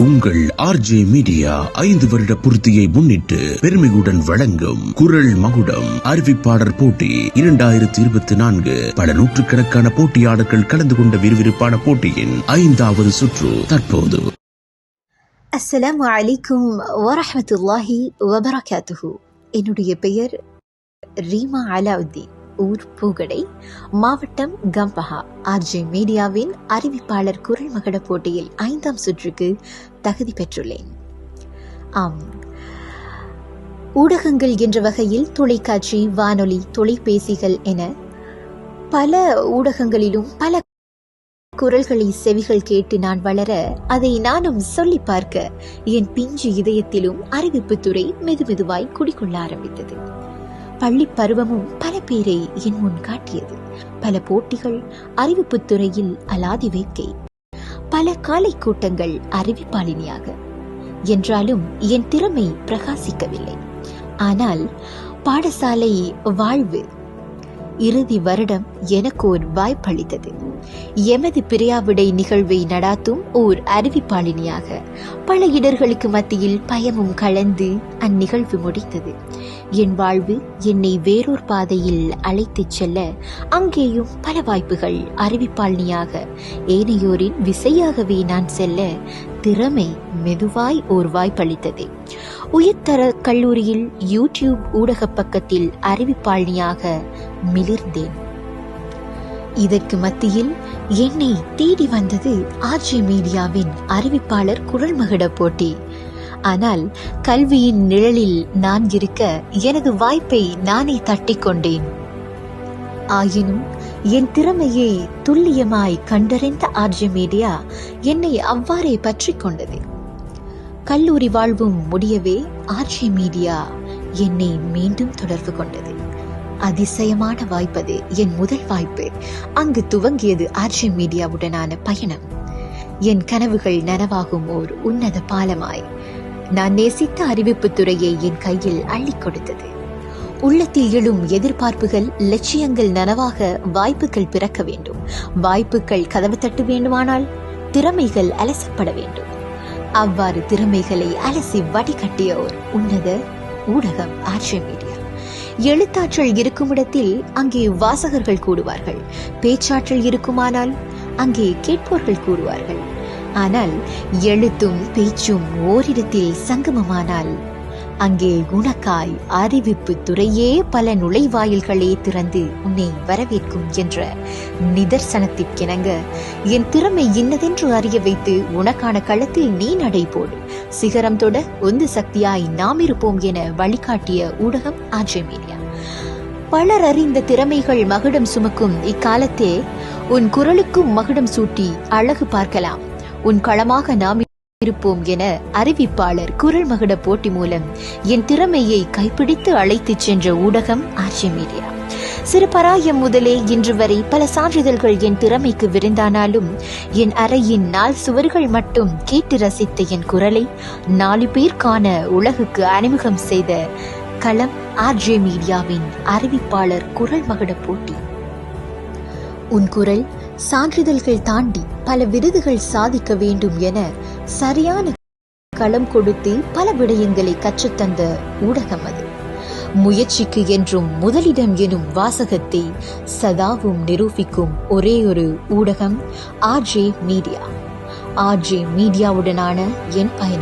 உங்கள் RJ media 5 வருட பூர்த்தியை முன்னிட்டு பெருமையுடன் வழங்கும் குரல் மகுடம் அறிவிப்பாளர் போட்டி 2024. பல நூற்றுக்கணக்கான போட்டியாளர்கள் கலந்து கொண்ட விறுவிறுப்பான போட்டியின் 5வது சுற்று தற்போது. அஸ்ஸலாமு அலைக்கும் வரஹ்மத்துல்லாஹி வபரகாத்துஹு. என்னுடைய பெயர் ரீமா அலாவுதீன், ஊர் பூகடை, மாவட்டம் கம்பஹா. ஆர்ஜே மீடியாவின் அறிவிப்பாளர் குரல் மகுட போட்டியில் 5ஆம் சுற்றுக்கு தகுதி பெற்றுள்ளேன். ஆம், ஊடகங்கள் என்ற வகையில் தொலைக்காட்சி, வானொலி, தொலைபேசிகள் என பல ஊடகங்களிலும் பல குரல்களை செவிகள் கேட்டு நான் வளர, அதை நானும் சொல்லி பார்க்க என் பிஞ்சு இதயத்திலும் அறிவிப்புத்துறை மெதுமெதுவாய் குடிக்கொள்ள ஆரம்பித்தது. பள்ளி பருவமும் பல பேரை என் முன் காட்டியது. பல போட்டிகள் அறிவிப்புத்துறையில் அலாதி வேட்கை, பல காலை கூட்டங்கள் அறிவிப்பாளினியாக. என்றாலும் என் திறமை பிரகாசிக்கவில்லை. ஆனால் பாடசாலை வாழ்வு இறுதி வருடம் எனக்கு ஒரு வாய்ப்பளித்தது. எமது பிரியாவிடை நிகழ்வை நடாத்தும் ஓர் அறிவிப்பாளினியாக பல இடர்களுக்கு மத்தியில் பயமும் கலந்து அந்நிகழ்வு முடித்தது. என் வாழ்வு என்னை வேறொரு பாதையில் அழைத்துச் செல்ல அங்கேயும் பல வாய்ப்புகள். அறிவிப்பாளினியாக ஏனையோரின் விசையாகவே நான் செல்ல திறமை மெதுவாய் ஓர் வாய்ப்பளித்தது. உயர்தர கல்லூரியில் யூடியூப் ஊடக பக்கத்தில் அறிவிப்பாளினியாக மிளிர்ந்தேன். இதற்கு மத்தியில் என்னை தேடி வந்தது ஆர்ஜே மீடியாவின் அறிவிப்பாளர் குரல் மகுட போட்டி. ஆனால் கல்வியின் நிழலில் நான் இருக்க எனது வாய்ப்பை நானே தட்டிக்கொண்டேன். ஆயினும் என் திறமையை துல்லியமாய் கண்டறிந்த ஆர்ஜே மீடியா என்னை அவ்வாறே பற்றி கொண்டது. கல்லூரி வாழ்வும் முடியவே ஆர்ஜே மீடியா என்னை மீண்டும் தொடர்பு கொண்டது. அதிசயமான வாய்ப்பது என் முதல் வாய்ப்பு. அங்கு துவங்கியது ஆர்ஜே மீடியாவுடனான பயணம். என் கனவுகள் நனவாகும் ஓர் உன்னத பாலமாய் நான் நேசித்த அறிவிப்பு துறையை என் கையில் அள்ளி கொடுத்தது. உள்ளத்தில் எழும் எதிர்பார்ப்புகள், லட்சியங்கள் நனவாக வாய்ப்புகள் பிறக்க வேண்டும். வாய்ப்புகள் கதவு தட்ட வேண்டுமானால் திறமைகள் அலசப்பட வேண்டும். அவ்வாறு திறமைகளை அலசி வடிகட்டிய ஓர் உன்னத ஊடகம் ஆர்ஜே மீடியா. எழுத்தாற்றல் இருக்குமிடத்தில் அங்கே வாசகர்கள் கூடுவார்கள். பேச்சாற்றல் இருக்குமானால் அங்கே கேட்போர்கள் கூடுவார்கள். ஆனால் எழுத்தும் பேச்சும் ஓரிடத்தில் சங்கமமானால் அங்கே உனக்காய் அறிவிப்பு துறையே பல நுழைவாயில்களே திறந்து உன்னை வரவேற்கும் என்ற நிதர்சனத்திற்கிணங்க என் திறமை இன்னதென்று அறிய வைத்து உனக்கான களத்தில் நீ நடை போடு, சிகரம் தொட உந்து சக்தியாய் நாம் இருப்போம் என வழிகாட்டிய ஊடகம் ஆர்ஜே மீடியா. பலர் அறிந்த திறமைகள் மகுடம் சுமக்கும் இக்காலத்தே உன் குரலுக்கும் மகுடம் சூட்டி அழகு பார்க்கலாம், உன் களமாக நாம் இருப்போம் என அறிவிப்பாளர் குரல் மகுட போட்டி மூலம் என் திறமையை கைப்பிடித்து அழைத்துச் சென்ற ஊடகம் ஆர்ஜே மீடியா. சிறு பராயம் முதலே இன்று வரை பல சான்றிதழ்கள் என் திறமைக்கு விருந்தானாலும் என் அறையின் 4 சுவர்கள் மட்டும் கேட்டு ரசித்த என் குரலை 4 பேர் காண உலகுக்கு அறிமுகம் செய்த களம் ஆர்ஜே மீடியாவின் அறிவிப்பாளர் குரல் மகுட போட்டி. உன் குரல் சான்றிதழ்கள் தாண்டி பல விருதுகள் சாதிக்க வேண்டும் என சரியான களம் கொடுத்து பல விடயங்களை கற்றுத்தந்த ஊடகம் அது. முயற்சிக்கு என்றும் முதலிடம் எனும் வாசகத்தை சதாவும் நிரூபிக்கும் ஒரே ஒரு ஊடகம் ஆர்ஜே மீடியா. ஆர்ஜே மீடியாவுடனான என் பயணம்